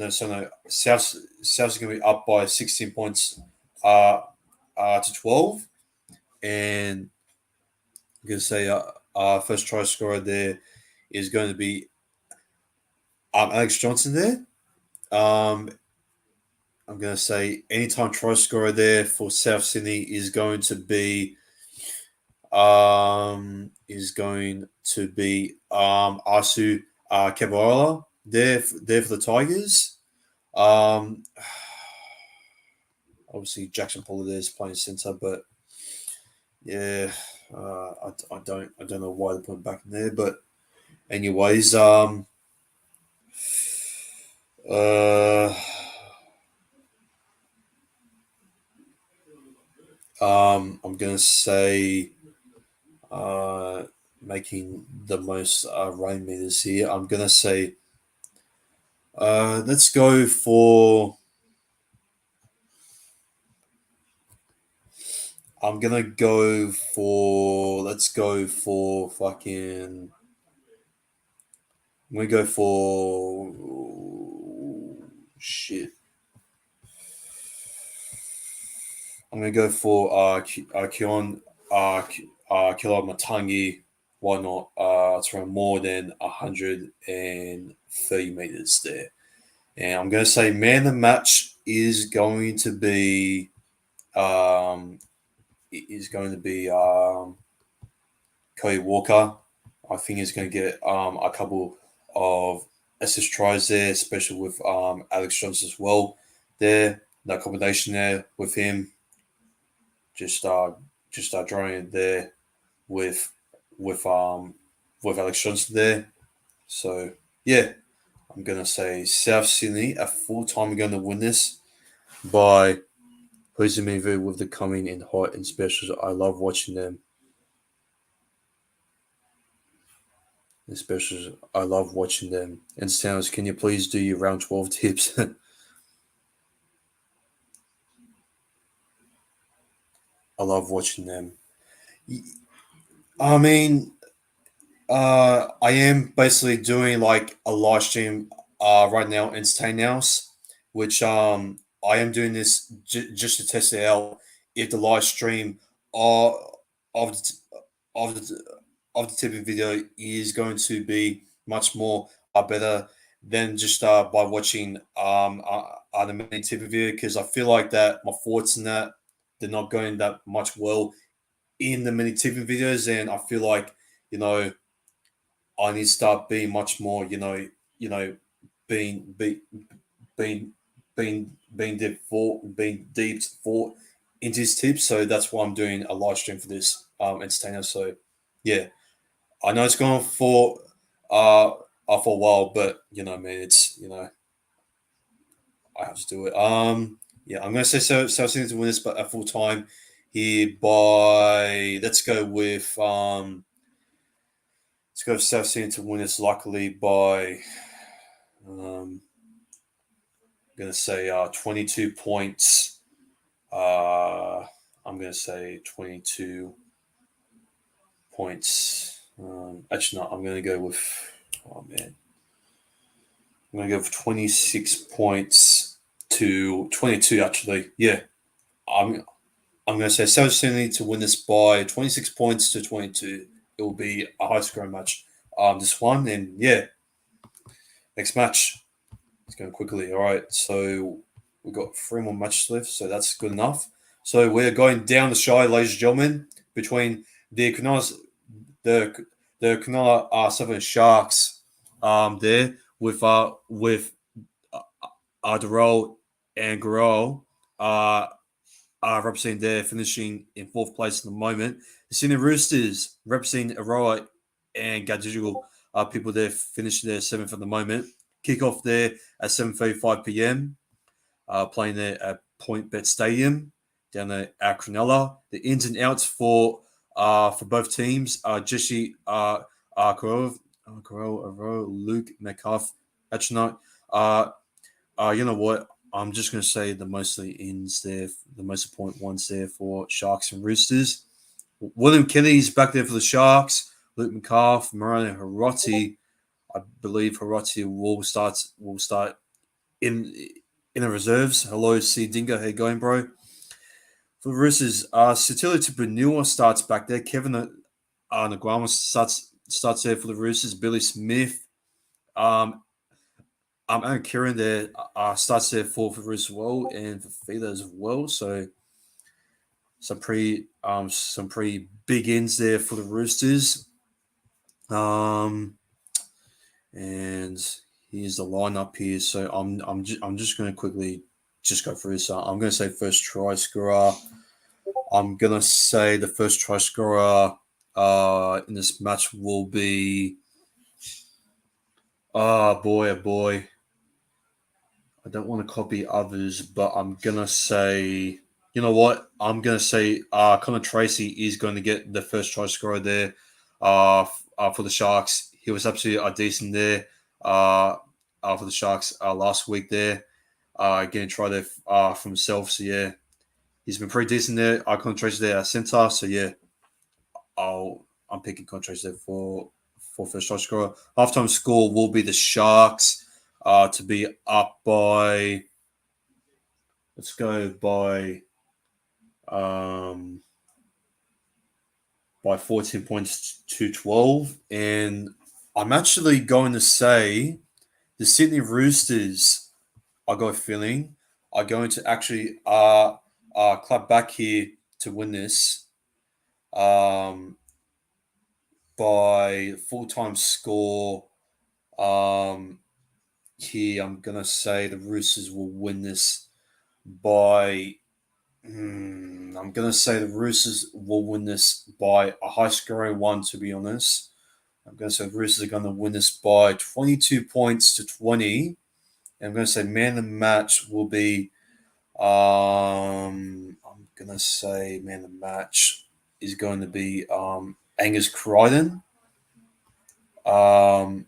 South's going to be up by 16 points to 12, and I'm going to say our first try scorer there is going to be Alex Johnson there. I'm going to say anytime try scorer there for South Sydney is going to be Asu Cabral there for the Tigers. Obviously Jackson Pollard there is playing centre, but yeah, I don't know why they put him back in there, but anyways, I'm gonna say making the most rain meters here. I'm gonna say let's go for. I'm gonna go for. Let's go for fucking. I'm gonna go for shit. I'm gonna go for Keon Kilo Matangi. Why not? It's around more than 130 meters there. And I'm going to say man of the match is going to be Cody Walker. I think he's going to get a couple of assist tries there, especially with Alex Johnson as well. There, that combination there with him, just drawing it there with Alex Johnson there. So yeah, I'm gonna say South Sydney at full time are going to win this by pleasing me with the coming in hot and specials. I love watching them. Especially, I love watching them. And Sounds, can you please do your round 12 tips? I love watching them. I mean, I am basically doing like a live stream right now, Entertain House, which I am doing this just to test it out. If the live stream of of the, of the of the type of video is going to be much more better than just by watching the main type of video, because I feel like that my thoughts in that they're not going that much well in the mini TV videos, and I feel like you know I need to start being much more being be, being being deep thought into his tips. So that's why I'm doing a live stream for this entertainer. So yeah, I know it's gone for a while, but man, it's I have to do it. Yeah, I'm gonna say South Sydney to win this, but at full time here by let's go South Sydney to win this luckily by I'm gonna say 22 points. I'm gonna say 22 points. Actually, not. I'm gonna go with. Oh man, I'm gonna go with 26 points to 22. Actually, yeah, I'm gonna say South Sydney to win this by 26 points to 22. It will be a high scoring match. This one, and yeah, next match. It's going quickly. All right, so we've got 3 more matches left, so that's good enough. So we're going down the Shire, ladies and gentlemen, between the Cronulla Southern Sharks there with Darrell and Garol representing there, finishing in 4th place at the moment. The Sydney Roosters representing Aroa and Gadigal people there finishing there 7th at the moment. Kick off there at 7:35 p.m. Playing there at Point Bet Stadium down there at Cronulla. The ins and outs for both teams are Jesse Karov, Luke Metcalf. Actually, not. You know what? I'm just going to say the mostly ins there, the most point ones there for Sharks and Roosters. William Kennedy's back there for the Sharks. Luke Metcalf, Morano Hiroti. I believe Hiroti will start in in the reserves. Hello, C Dingo. How you going, bro? For the Roosters, Satili Tupanua starts back there. Kevin Naguama starts there for the Roosters. Billy Smith, um, Aaron Kieran there starts there for the Roosters as well, and for Fida as well. So some pretty big ends there for the Roosters. And here's the lineup here. So I'm just going to quickly just go through this. I'm going to say first try scorer. I'm going to say the first try scorer in this match will be. Oh boy. I don't want to copy others, but I'm going to say. You know what? I'm going to say Connor Tracy is going to get the first try scorer there for the Sharks. He was absolutely decent there for the Sharks last week there. Getting try there for himself. So, yeah, he's been pretty decent there. Connor Tracy there at centre. So, yeah, I'm picking Connor Tracy there for first try scorer. Halftime score will be the Sharks to be up by. Let's go by 14 points to 12. And I'm actually going to say the Sydney Roosters, I got a feeling, are going to actually clap back here to win this by full-time score. Here, I'm going to say the Roosters will win this by I'm going to say the Roosters will win this by a high scoring one, to be honest. I'm going to say the Roosters are going to win this by 22 points to 20. And I'm going to say man of the match will be, I'm going to say man of the match is going to be Angus Crichton. And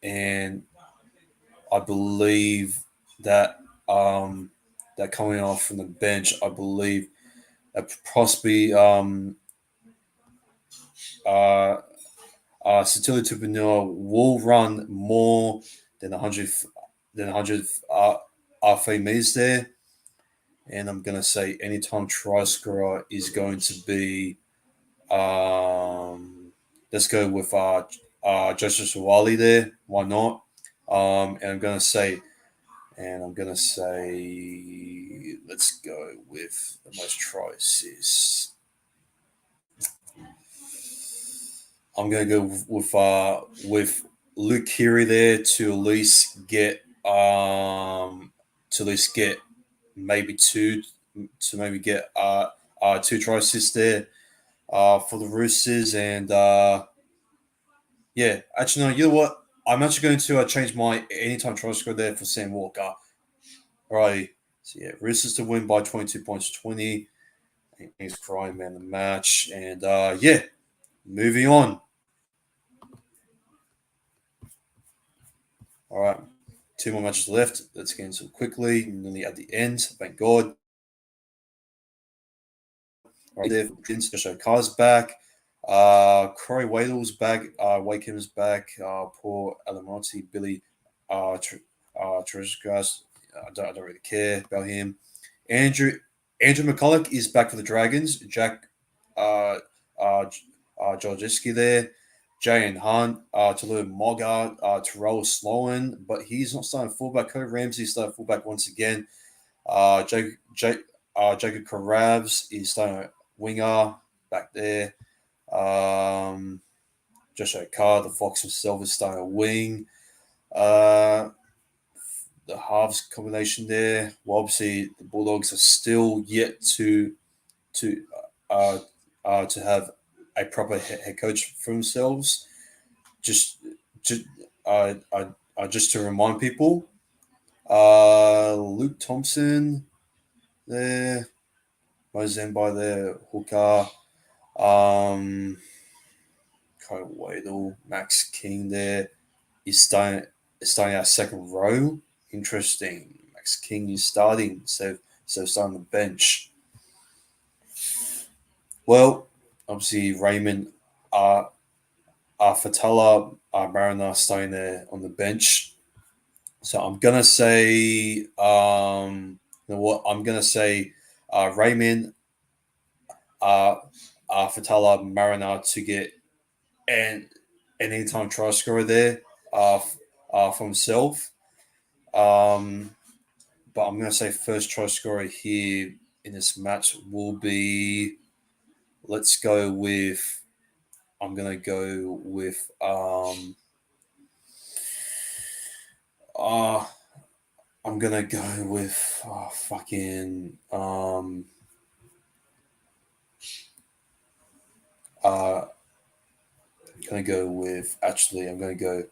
I believe that that coming off from the bench, I believe possibly Satili Tupanua will run more than 100 meters there, and I'm gonna say anytime try scorer is going to be let's go with Justice Wally there. Why not? And I'm gonna say let's go with the most tries is. I'm gonna go with Luke Keary there to at least get maybe two two try assists there for the Roosters. And yeah, actually no, you know what? I'm actually going to change my anytime try score there for Sam Walker. All right. So yeah, Roosters to win by 22 points to 20. He's crying man the match. And yeah, moving on. All right. Two more matches left. Let's get into it quickly. Nearly at the end. Thank God. All right, there. Special Car's back. Corey Waddle's back. Wade Kim's back. Paul Alamonte, Billy Trisgrass. I don't really care about him. Andrew McCulloch is back for the Dragons. Jack Georgiski there. Jay and Hunt, Tallulah Mogga, Terrell Sloan, but he's not starting fullback. Cody Ramsey starting fullback once again. Jacob Karavs is starting winger back there. Joshua Carr, the Fox himself, is starting a wing. The halves combination there. Well, obviously the Bulldogs are still yet to have a proper head coach for themselves. Just to remind people, Luke Thompson there, Mozambique there, Hooker, Kyle Waddle, Max King there is starting our second row. Interesting. Max King is starting, so starting the bench. Well, obviously Raymond Fatala, Mariner starting there on the bench. So I'm gonna say, you know what? I'm gonna say Raymond Fatala Mariner to get an anytime try scorer there for himself. Um, but I'm gonna say first try scorer here in this match will be. Let's go with. I'm gonna go with. Uh, I'm gonna go with fucking uh gonna go with actually I'm gonna go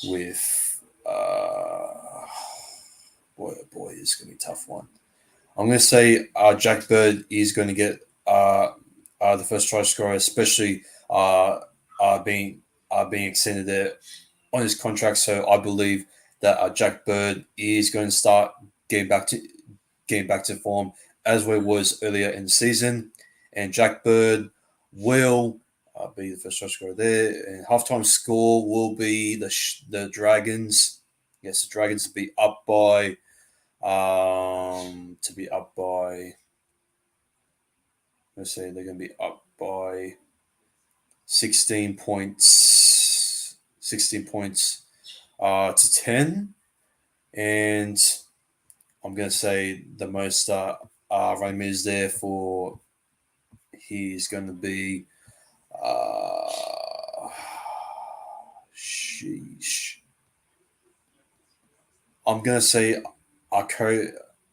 with boy it's gonna be a tough one. I'm gonna say Jack Bird is gonna get the first try scorer, especially being being extended there on his contract. So I believe that Jack Bird is going to start getting back to form as we was earlier in the season, and Jack Bird will be the first try scorer there. And halftime score will be the Dragons. Yes, the Dragons to be up by let's say they're going to be up by 16 points, 16 points to 10. And I'm going to say the most Ramirez there for he's going to be sheesh. I'm going to say co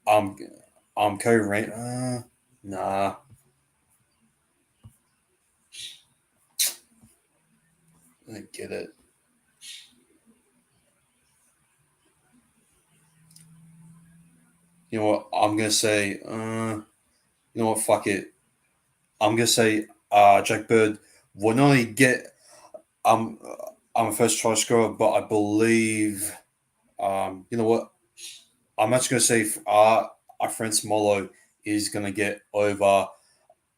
I'm co nah. I don't get it. You know what? I'm gonna say. You know what? Fuck it. I'm gonna say. Jack Bird will not only get. Um, I'm a first try scorer, but I believe. You know what? I'm actually gonna say. Our friend Smolo is gonna get over.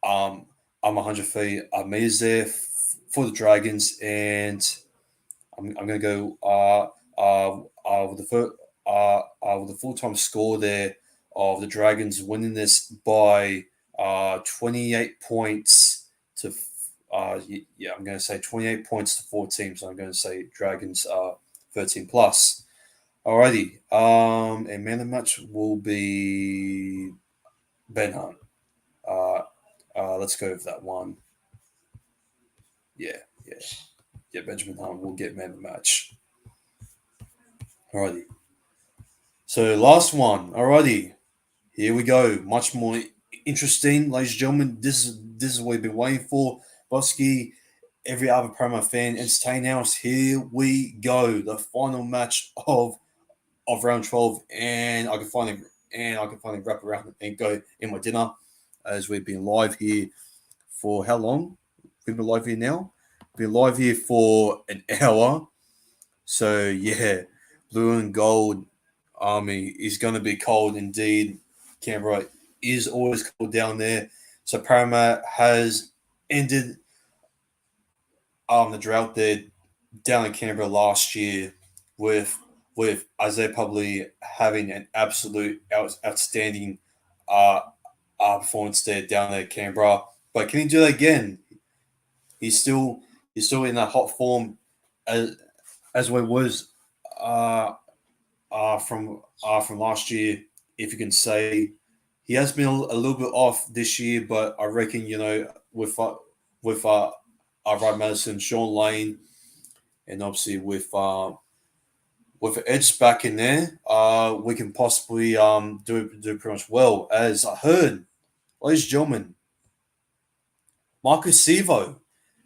I'm 100 feet. Meters there for the Dragons, and I'm gonna go with the full time score there of the Dragons winning this by 28 points to yeah, I'm going to say 28 points to 14. So I'm going to say Dragons 13 plus. Alrighty, and man of the match will be Ben Hunt. Uh, let's go with that one. Yeah, yeah, yeah. Benjamin Hunt will get man of the match. Alrighty. So last one. Alrighty. Here we go. Much more interesting, ladies and gentlemen. This is what we've been waiting for. Bosky, every other promo fan, entertain us. Here we go. The final match of round 12, and I can finally wrap around and go in my dinner as we've been live here for how long? We've been live here now. Been live here for an hour. So yeah, blue and gold army is going to be cold indeed. Canberra is always cold down there. So Parramatta has ended the drought there down in Canberra last year with Isaiah probably having an absolute outstanding uh, performance there down there at Canberra. But can he do that again? He's still in that hot form as we was uh, from last year. If you can say he has been a little bit off this year, but I reckon with Rod Madison, Sean Lane, and obviously with Edge back in there, we can possibly do pretty much well. As I heard, ladies and gentlemen, Marcus Sivo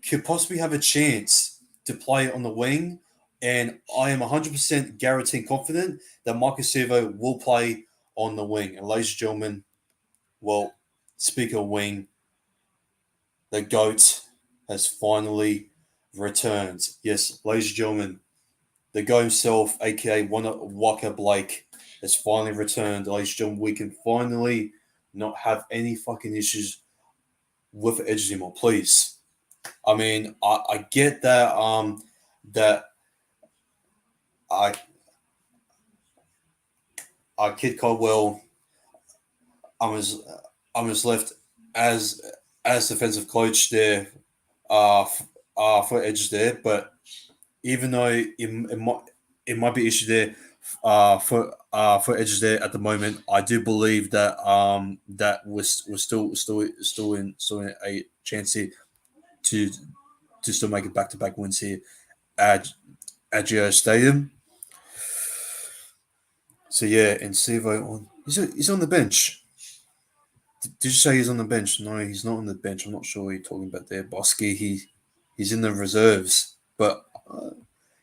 could possibly have a chance to play on the wing, and I am 100% guaranteed confident that Marcus Sivo will play on the wing. And ladies and gentlemen, well, speaking of wing, the GOAT has finally returned. Yes, ladies and gentlemen, the GOAT himself, aka Waka Blake, has finally returned. Ladies and gentlemen, we can finally not have any fucking issues with the edges anymore, please. I mean, I get that that I Kid Caldwell, I'm as left as defensive coach there, for edges there. But even though it might be issue there, for edges there at the moment, I do believe that that we're still in a chance here to still make it back to back wins here at Geo Stadium. So yeah, and Sivo he's on the bench. Did you say he's on the bench? No, he's not on the bench. I'm not sure what you're talking about there, Bosky. He's in the reserves, but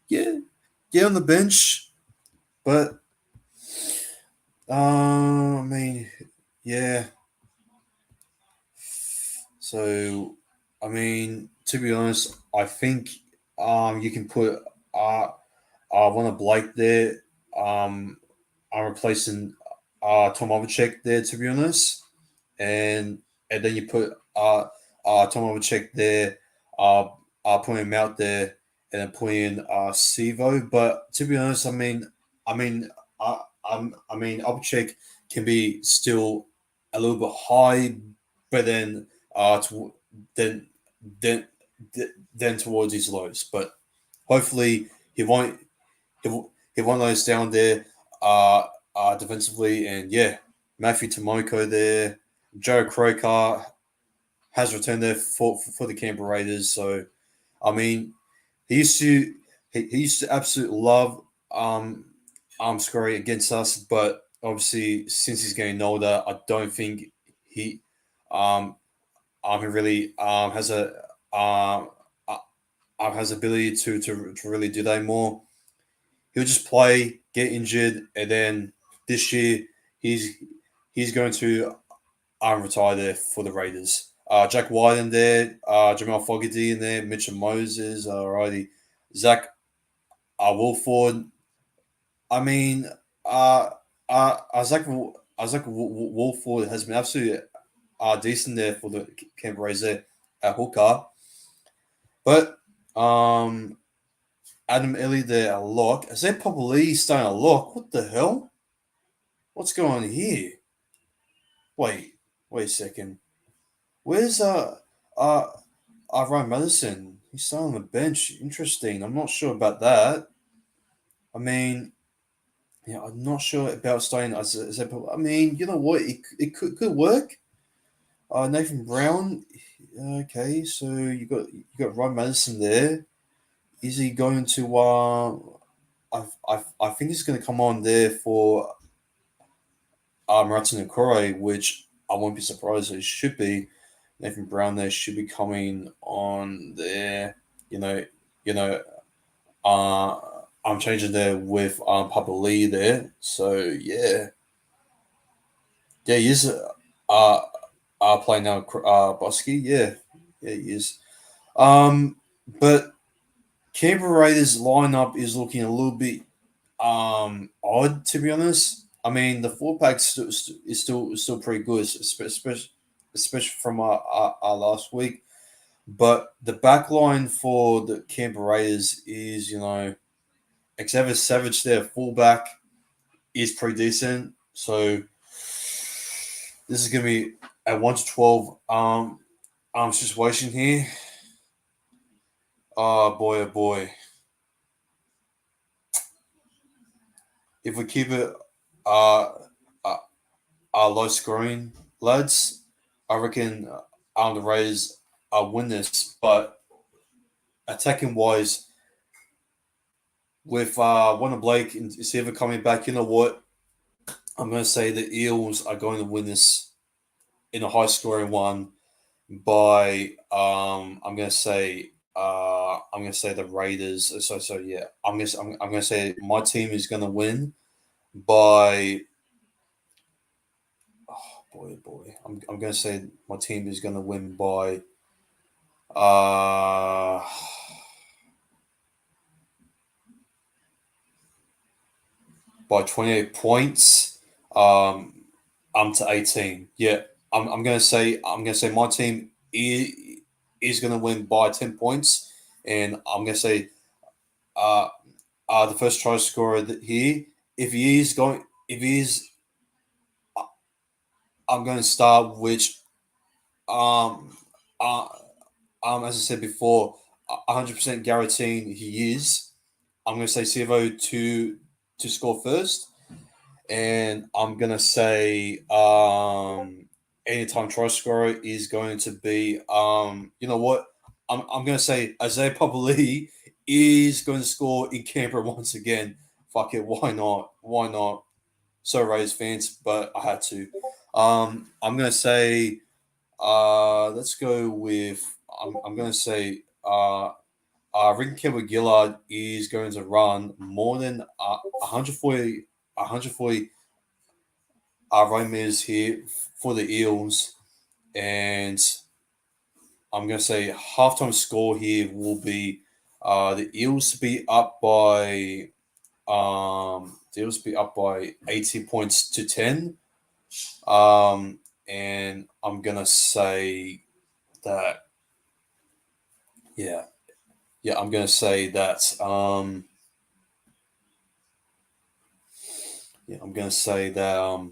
yeah, on the bench. But I mean, yeah. So I mean, to be honest, I think you can put one of Blake there. I'm replacing Tom Overcheck there. To be honest, and then you put Tom Overcheck there, putting him out there, and then putting in Sivo. But to be honest, I mean, Overcheck can be still a little bit high, but then then then then towards his lows. But hopefully he won't let us down there defensively. And yeah, Matthew Tomoko there. Joe Croker has returned there for the Canberra Raiders. So, I mean, he used to he used to absolutely love scoring against us, but obviously since he's getting older, I don't think he he really has ability to really do that more. He'll just play, get injured, and then this year he's going to retire there for the Raiders. Jack White in there, Jamal Fogarty in there, Mitchell Moses, alrighty, Zach Wolford. I mean, Zach Wolford has been absolutely decent there for the Canberra Raiders there at hooker, but Adam Ellie there a lock. Is that Papa Lee starting a lock? What the hell? What's going on here? Wait a second. Where's Ryan Madison? He's still on the bench. Interesting. I'm not sure about that. I mean, yeah, I'm not sure about starting as I mean, you know what? It could work. Nathan Brown. Okay, so you got Ryan Madison there. Is he going to? I think he's going to come on there for Martin Okore, which I won't be surprised. It should be Nathan Brown. There should be coming on there. You know. I'm changing there with Papa Lee there. So yeah, he is playing now. Bosky, yeah, he is. But Canberra Raiders lineup is looking a little bit odd, to be honest. I mean, the four pack is still pretty good, especially from our last week. But the back line for the Canberra Raiders is, Xavier Savage, their fullback, is pretty decent. So this is going to be a 1-12 situation here. Oh boy. If we keep it low scoring, lads, I reckon the Raiders win this. But attacking wise, with Warner Blake and Seaver coming back, you know what? I'm going to say the Eels are going to win this in a high scoring one by I'm going to say the Raiders. So yeah, I'm going to say my team is going to win by boy. I'm going to say my team is going to win by by 28 points to 18. Yeah, I'm going to say my team is going to win by 10 points, and I'm going to say the first try scorer here, if he is going if it is, I'm going to start with um uh, as I said before, 100% guaranteeing he is. I'm going to say Sivo to score first, and I'm going to say anytime try scorer is going to be you know what? I'm going to say Isaiah Papali'i is going to score in Canberra once again. Fuck it, why not? Why not? So Rays fans, but I had to. I'm going to say let's go with. I'm going to say Ricky Gillard is going to run more than 140 run meters here for the Eels, and I'm going to say halftime score here will be the Eels to be up by 80 points to 10. And I'm gonna say that yeah, I'm gonna say that I'm gonna say that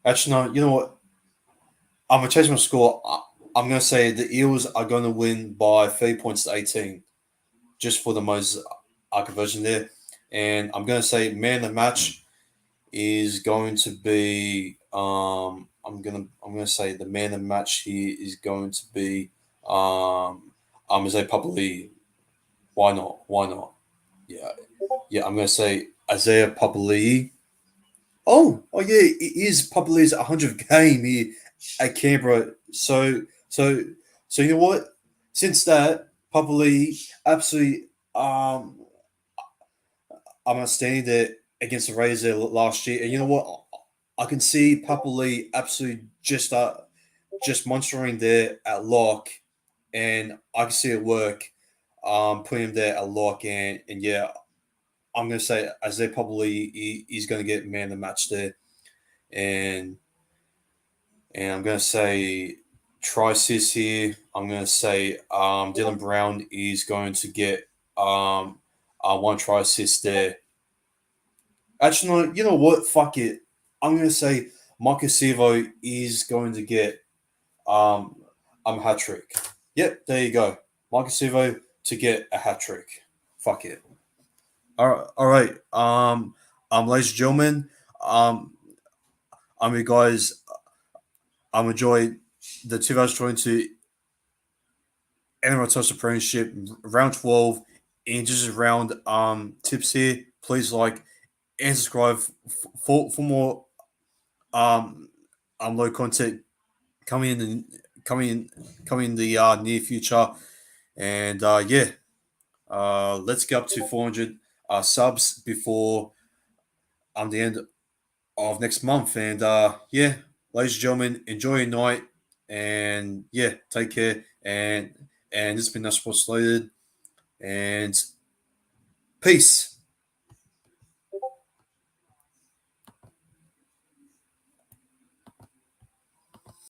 actually no, you know what? I'm gonna change my score. I'm gonna say the Eels are gonna win by 3 points to 18, just for the most conversion there. And I'm gonna say man of the match is going to be I'm gonna say the man of the match here is going to be Isaiah Papali'i. Why not? Why not? Yeah, I'm gonna say Isaiah Papali'i. Oh yeah, it is Papali'i's 100th game here at Canberra. So you know what? Since that, Papali'i absolutely I'm outstanding there against the Rays there last year, and you know what? I can see Papali'i absolutely just monstering there at lock, and I can see it work. Putting him there at lock, and yeah, I'm going to say Isaiah Papali'i he's going to get man of the match there, and I'm going to say Tricis here. I'm going to say Dylan Brown is going to get one Tricis there. Actually, no, you know what? Fuck it. I'm going to say Marcus Sivo is going to get um hat trick. Yep, there you go. Marcus Sivo to get a hat trick. Fuck it. All right. Ladies and gentlemen, you guys. Enjoyed the 2022 NRL Telstra Premiership round 12 and just round tips here. Please like and subscribe for more low content coming in the near future. And let's get up to 400 subs before the end of next month. And ladies and gentlemen, enjoy your night, and yeah, take care. And this has been National Sports Slated, and peace.